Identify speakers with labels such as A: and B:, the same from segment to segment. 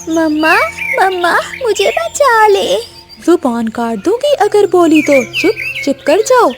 A: मम्मा मम्मा मुझे बचा ले।
B: जुबान काट दूंगी अगर बोली तो। चुप चुप कर जाओ।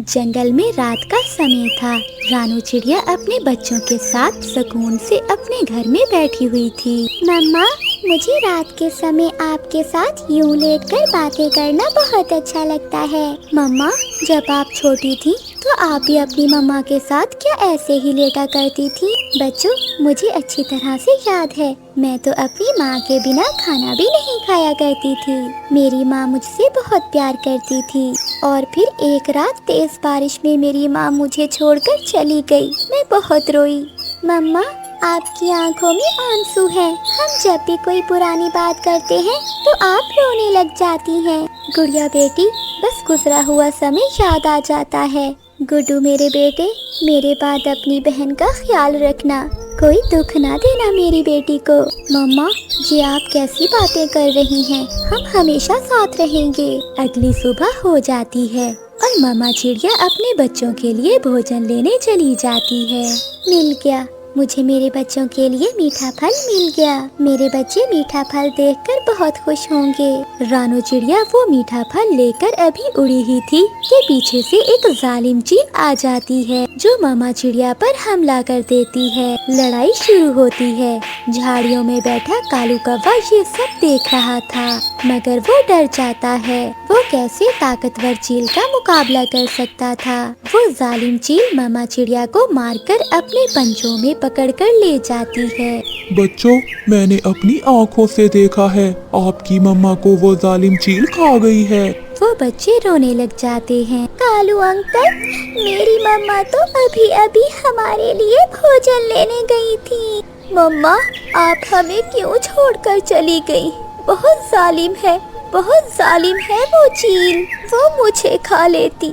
A: जंगल में रात का समय था। रानू चिड़िया अपने बच्चों के साथ सुकून से अपने घर में बैठी हुई थी। मम्मा मुझे रात के समय आपके साथ यूं लेटकर बातें करना बहुत अच्छा लगता है। मम्मा जब आप छोटी थी तो आप भी अपनी मम्मा के साथ क्या ऐसे ही लेटा करती थी? बच्चों मुझे अच्छी तरह से याद है, मैं तो अपनी माँ के बिना खाना भी नहीं खाया करती थी। मेरी माँ मुझसे बहुत प्यार करती थी और फिर एक रात तेज बारिश में मेरी माँ मुझे छोड़कर चली गई। मैं बहुत रोई। मम्मा आपकी आंखों में आंसू हैं। हम जब भी कोई पुरानी बात करते हैं तो आप रोने लग जाती हैं। गुड़िया बेटी बस गुजरा हुआ समय याद आ जाता है। गुड्डू मेरे बेटे, मेरे बाद अपनी बहन का ख्याल रखना, कोई दुख ना देना मेरी बेटी को। मम्मा ये आप कैसी बातें कर रही हैं? हम हमेशा साथ रहेंगे। अगली सुबह हो जाती है और मामा चिड़िया अपने बच्चों के लिए भोजन लेने चली जाती है। मिल गया, मुझे मेरे बच्चों के लिए मीठा फल मिल गया। मेरे बच्चे मीठा फल देखकर बहुत खुश होंगे। रानू चिड़िया वो मीठा फल लेकर अभी उड़ी ही थी कि पीछे से एक जालिम चील आ जाती है जो मामा चिड़िया पर हमला कर देती है। लड़ाई शुरू होती है। झाड़ियों में बैठा कालू कौवा ये सब देख रहा था, मगर वो डर जाता है। वो कैसे ताकतवर चील का मुकाबला कर सकता था? वो जालिम चील मामा चिड़िया को मारकर अपने पंजों में पकड़कर ले जाती है।
C: बच्चों मैंने अपनी आँखों से देखा है, आपकी मम्मा को वो जालिम चील खा गई है।
A: वो बच्चे रोने लग जाते हैं। कालू अंकल मेरी मम्मा तो अभी अभी हमारे लिए भोजन लेने गई थी। मम्मा आप हमें क्यों छोड़कर चली गई? बहुत जालिम है, बहुत जालिम है वो चील। वो मुझे खा लेती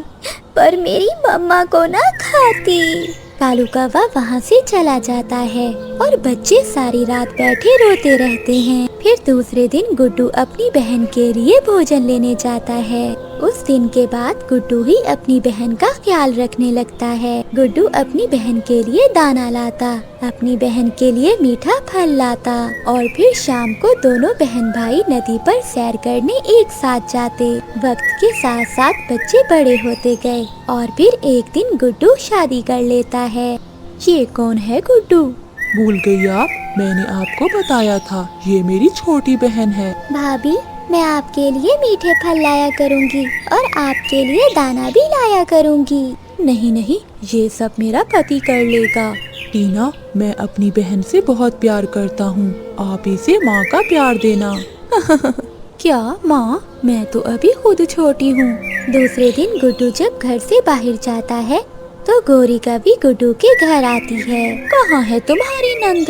A: पर मेरी मम्मा को ना खाती। कालू कौवा वहाँ से चला जाता है और बच्चे सारी रात बैठे रोते रहते हैं। फिर दूसरे दिन गुड्डू अपनी बहन के लिए भोजन लेने जाता है। उस दिन के बाद गुड्डू ही अपनी बहन का ख्याल रखने लगता है। गुड्डू अपनी बहन के लिए दाना लाता, अपनी बहन के लिए मीठा फल लाता और फिर शाम को दोनों बहन भाई नदी पर सैर करने एक साथ जाते। वक्त के साथ साथ बच्चे बड़े होते गए और फिर एक दिन गुड्डू शादी कर लेता है। ये कौन है गुड्डू?
C: भूल गई आप? मैंने आपको बताया था, ये मेरी छोटी बहन है।
A: भाभी मैं आपके लिए मीठे फल लाया करूँगी और आपके लिए दाना भी लाया करूँगी।
B: नहीं नहीं, ये सब मेरा पति कर लेगा।
C: टीना मैं अपनी बहन से बहुत प्यार करता हूँ, आप इसे माँ का प्यार देना।
B: क्या माँ? मैं तो अभी खुद छोटी हूँ।
A: दूसरे दिन गुड्डू जब घर से बाहर जाता है तो गौरी कभी गुड्डू के घर आती है।
B: कहाँ है तुम्हारी नंद?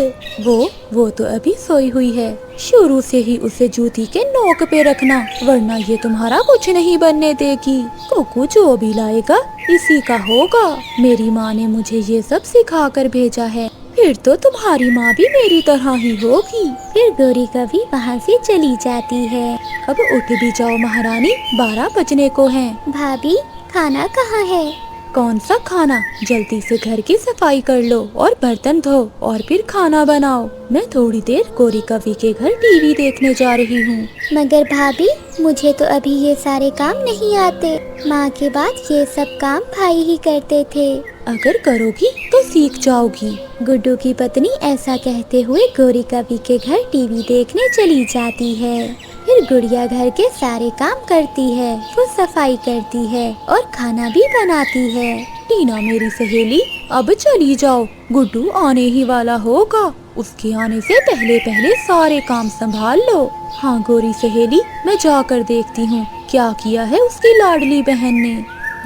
B: वो तो अभी सोई हुई है। शुरू से ही उसे जूती के नोक पे रखना, वरना ये तुम्हारा कुछ नहीं बनने देगी। कुकू जो भी लाएगा इसी का होगा। मेरी माँ ने मुझे ये सब सिखा कर भेजा है, फिर तो तुम्हारी माँ भी मेरी तरह ही होगी।
A: फिर गौरी कभी वहाँ से चली जाती है।
B: अब उठ भी जाओ महारानी, 12 बजने को हैं।
A: भाभी खाना कहाँ है?
B: कौन सा खाना? जल्दी से घर की सफाई कर लो और बर्तन धो और फिर खाना बनाओ। मैं थोड़ी देर गौरी कवि के घर टीवी देखने जा रही हूँ।
A: मगर भाभी मुझे तो अभी ये सारे काम नहीं आते। माँ के बाद ये सब काम भाई ही करते थे।
B: अगर करोगी तो सीख जाओगी।
A: गुड्डू की पत्नी ऐसा कहते हुए गौरी कवि के घर टीवी देखने चली जाती है। फिर गुड़िया घर के सारे काम करती है, वो सफाई करती है और खाना भी बनाती है।
B: टीना मेरी सहेली अब चली जाओ, गुड्डू आने ही वाला होगा। उसके आने से पहले पहले सारे काम संभाल लो। हाँ गौरी सहेली, मैं जाकर देखती हूँ क्या किया है उसकी लाडली बहन ने।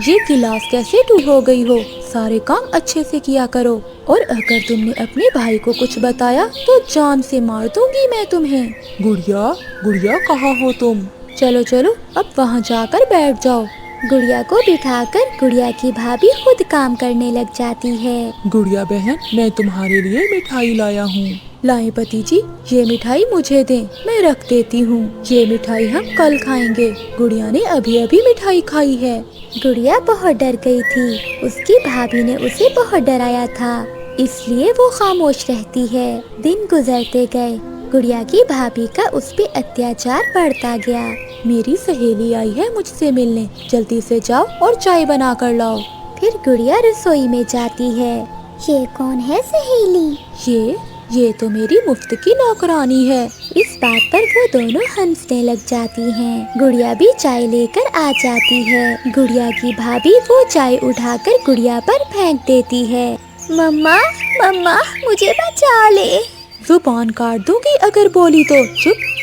B: ये गिलास कैसे टूट हो गई हो? सारे काम अच्छे से किया करो, और अगर तुमने अपने भाई को कुछ बताया तो जान से मार दूंगी मैं तुम्हें।
C: गुड़िया गुड़िया कहाँ हो तुम?
B: चलो चलो अब वहाँ जाकर बैठ जाओ।
A: गुड़िया को बिठाकर गुड़िया की भाभी खुद काम करने लग जाती है।
C: गुड़िया बहन मैं तुम्हारे लिए मिठाई लाया हूँ।
B: लाए पति जी, ये मिठाई मुझे दें, मैं रख देती हूँ। ये मिठाई हम कल खाएंगे। गुड़िया ने अभी अभी मिठाई खाई है।
A: गुड़िया बहुत डर गई थी, उसकी भाभी ने उसे बहुत डराया था, इसलिए वो खामोश रहती है। दिन गुजरते गए, गुड़िया की भाभी का उस पे अत्याचार बढ़ता गया।
B: मेरी सहेली आई है मुझसे मिलने, जल्दी से जाओ और चाय बना कर लाओ।
A: फिर गुड़िया रसोई में जाती है। ये कौन है सहेली?
B: ये तो मेरी मुफ्त की नौकरानी है।
A: इस बात पर वो दोनों हंसने लग जाती हैं। गुड़िया भी चाय लेकर आ जाती है। गुड़िया की भाभी वो चाय उठाकर गुड़िया पर फेंक देती है। मम्मा मम्मा मुझे बचा ले।
B: जुबान काट दूंगी अगर बोली तो।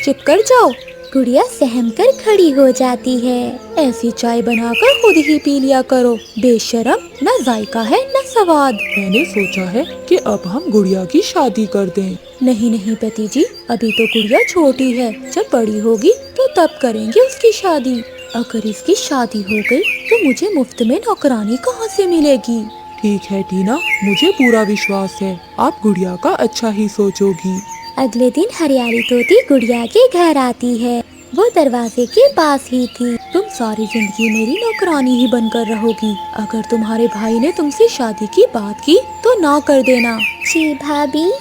B: चुप कर जाओ।
A: गुड़िया सहम कर खड़ी हो जाती है।
B: ऐसी चाय बनाकर खुद ही पी लिया करो, बेशरम, न जायका है न स्वाद।
C: मैंने सोचा है कि अब हम गुड़िया की शादी कर दें।
B: नहीं पति जी, अभी तो गुड़िया छोटी है, जब बड़ी होगी तो तब करेंगे उसकी शादी। अगर इसकी शादी हो गई तो मुझे मुफ्त में नौकरानी कहाँ से मिलेगी?
C: ठीक है टीना, मुझे पूरा विश्वास है आप गुड़िया का अच्छा ही सोचोगी।
A: अगले दिन हरियाली तोती गुड़िया के घर आती है। वो दरवाजे के पास ही थी।
B: तुम सारी जिंदगी मेरी नौकरानी ही बनकर रहोगी। अगर तुम्हारे भाई ने तुमसे शादी की बात की तो ना कर देना।
A: जी भाभी।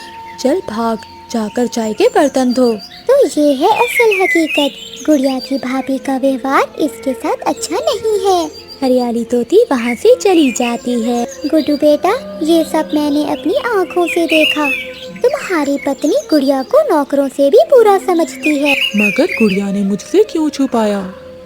B: चल भाग, जाकर चाय के बर्तन धो।
A: तो ये है असल हकीकत। गुड़िया की भाभी का व्यवहार इसके साथ अच्छा नहीं है। हरियाली तोती वहाँ से चली जाती है। गुड्डू बेटा, ये सब मैंने अपनी आँखों से देखा। तुम्हारी पत्नी गुड़िया को नौकरों से भी बुरा समझती है।
C: मगर गुड़िया ने मुझसे क्यों छुपाया?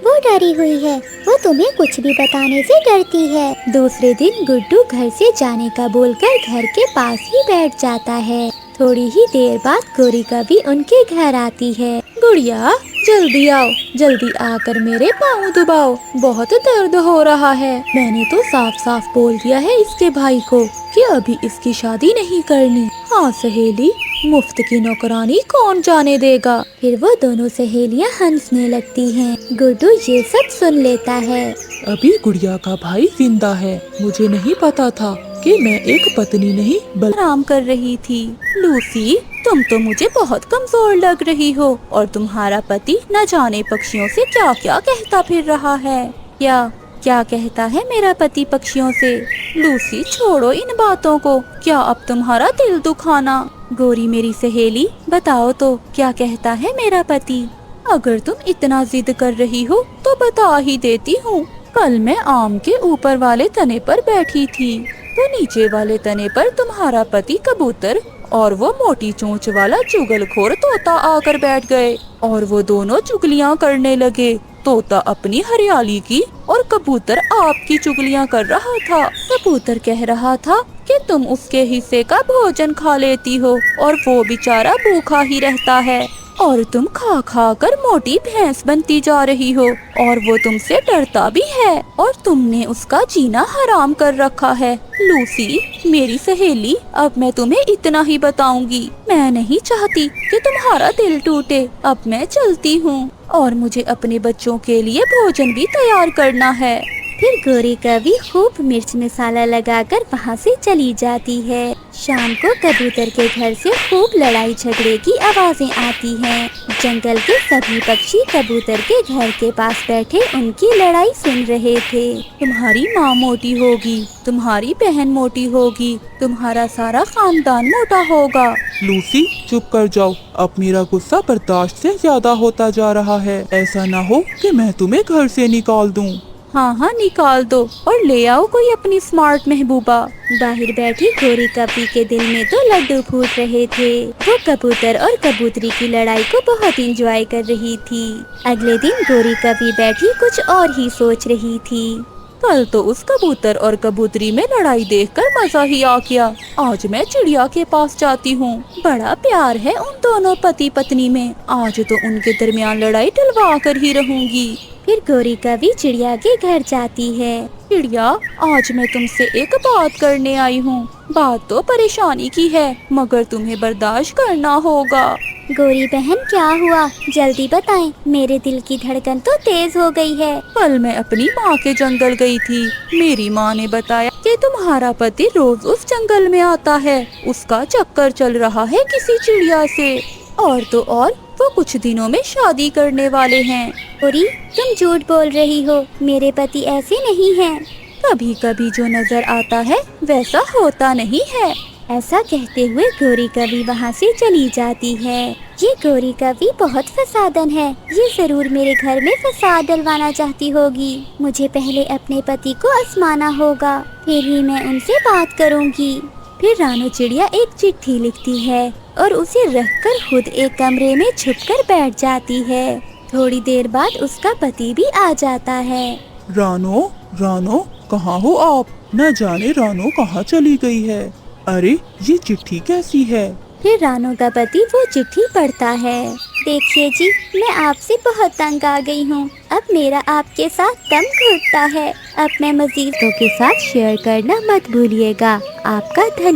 A: वो डरी हुई है। वो तुम्हें कुछ भी बताने से डरती है। दूसरे दिन गुड्डू घर से जाने का बोलकर घर के पास ही बैठ जाता है। थोड़ी ही देर बाद गौरिका भी उनके घर आती है।
B: गुड़िया, जल्दी आओ, जल्दी आकर मेरे पाँव दबाओ, बहुत दर्द हो रहा है। मैंने तो साफ साफ बोल दिया है इसके भाई को कि अभी इसकी शादी नहीं करनी। हाँ सहेली, मुफ्त की नौकरानी कौन जाने देगा।
A: फिर वो दोनों सहेलियाँ हंसने लगती हैं। गुड्डू ये सब सुन लेता है।
C: अभी गुड़िया का भाई जिंदा है। मुझे नहीं पता था कि मैं एक पत्नी नहीं बल्कि
B: आराम कर रही थी। लूसी, तुम तो मुझे बहुत कमजोर लग रही हो और तुम्हारा पति न जाने पक्षियों से क्या क्या कहता फिर रहा है। क्या कहता है मेरा पति पक्षियों से? लूसी, छोड़ो इन बातों को। क्या अब तुम्हारा दिल दुखाना? गोरी मेरी सहेली, बताओ तो क्या कहता है मेरा पति? अगर तुम इतना जिद कर रही हो तो बता ही देती हूँ। कल मैं आम के ऊपर वाले तने पर बैठी थी तो नीचे वाले तने पर तुम्हारा पति कबूतर और वो मोटी चोंच वाला चुगलखोर तोता आकर बैठ गए और वो दोनों चुगलियाँ करने लगे। तोता अपनी हरियाली की और कबूतर आपकी चुगलियाँ कर रहा था। कबूतर कह रहा था कि तुम उसके हिस्से का भोजन खा लेती हो और वो बेचारा भूखा ही रहता है और तुम खा खा कर मोटी भैंस बनती जा रही हो और वो तुमसे डरता भी है और तुमने उसका जीना हराम कर रखा है। लूसी मेरी सहेली, अब मैं तुम्हें इतना ही बताऊंगी। मैं नहीं चाहती कि तुम्हारा दिल टूटे। अब मैं चलती हूँ और मुझे अपने बच्चों के लिए भोजन भी तैयार करना है।
A: फिर गौरिका भी खूब मिर्च मसाला लगाकर वहाँ से चली जाती है। शाम को कबूतर के घर से खूब लड़ाई झगड़े की आवाजें आती हैं। जंगल के सभी पक्षी कबूतर के घर के पास बैठे उनकी लड़ाई सुन रहे थे।
B: तुम्हारी माँ मोटी होगी, तुम्हारी बहन मोटी होगी, तुम्हारा सारा खानदान मोटा होगा।
C: लूसी, चुप कर जाओ। अब मेरा गुस्सा बर्दाश्त से ज्यादा होता जा रहा है। ऐसा ना हो कि मैं तुम्हें घर से निकाल दूं।
B: हाँ, निकाल दो और ले आओ कोई अपनी स्मार्ट महबूबा।
A: बाहर बैठी गौरिका के दिल में तो लड्डू फूट रहे थे। वो कबूतर और कबूतरी की लड़ाई को बहुत एंजॉय कर रही थी। अगले दिन गौरिका भी बैठी कुछ और ही सोच रही थी।
B: कल तो उस कबूतर और कबूतरी में लड़ाई देखकर मजा ही आ गया। आज मैं चिड़िया के पास जाती हूँ। बड़ा प्यार है उन दोनों पति पत्नी में। आज तो उनके दरमियान लड़ाई टलवा कर ही रहूंगी।
A: फिर गौरिका भी चिड़िया के घर जाती है।
B: चिड़िया, आज मैं तुमसे एक बात करने आई हूँ। बात तो परेशानी की है मगर तुम्हें बर्दाश्त करना होगा।
A: गौरी बहन, क्या हुआ? जल्दी बताएं, मेरे दिल की धड़कन तो तेज हो गई है।
B: कल मैं अपनी माँ के जंगल गई थी। मेरी माँ ने बताया कि तुम्हारा पति रोज उस जंगल में आता है। उसका चक्कर चल रहा है किसी चिड़िया से और तो और वो कुछ दिनों में शादी करने वाले हैं।
A: गौरी, तुम झूठ बोल रही हो। मेरे पति ऐसे नहीं हैं।
B: कभी कभी जो नजर आता है वैसा होता नहीं है।
A: ऐसा कहते हुए गौरी कवि वहाँ से चली जाती है। ये गौरी कवि बहुत फसादन है, ये जरूर मेरे घर में फसाद डलवाना चाहती होगी। मुझे पहले अपने पति को आजमाना होगा, फिर ही मैं उनसे बात करूँगी। फिर रानू चिड़िया एक चिट्ठी लिखती है और उसे रखकर खुद एक कमरे में छुपकर बैठ जाती है। थोड़ी देर बाद उसका पति भी आ जाता है।
C: रानो, रानो, कहाँ हो आप? न जाने रानो कहाँ चली गई है। अरे ये चिट्ठी कैसी है?
A: फिर रानू का पति वो चिट्ठी पढ़ता है। देखिए जी, मैं आपसे बहुत तंग आ गई हूँ। अब मेरा आपके साथ दम घुटता है। अब मैं मजीद के साथ शेयर करना मत भूलिएगा। आपका धन्यवाद।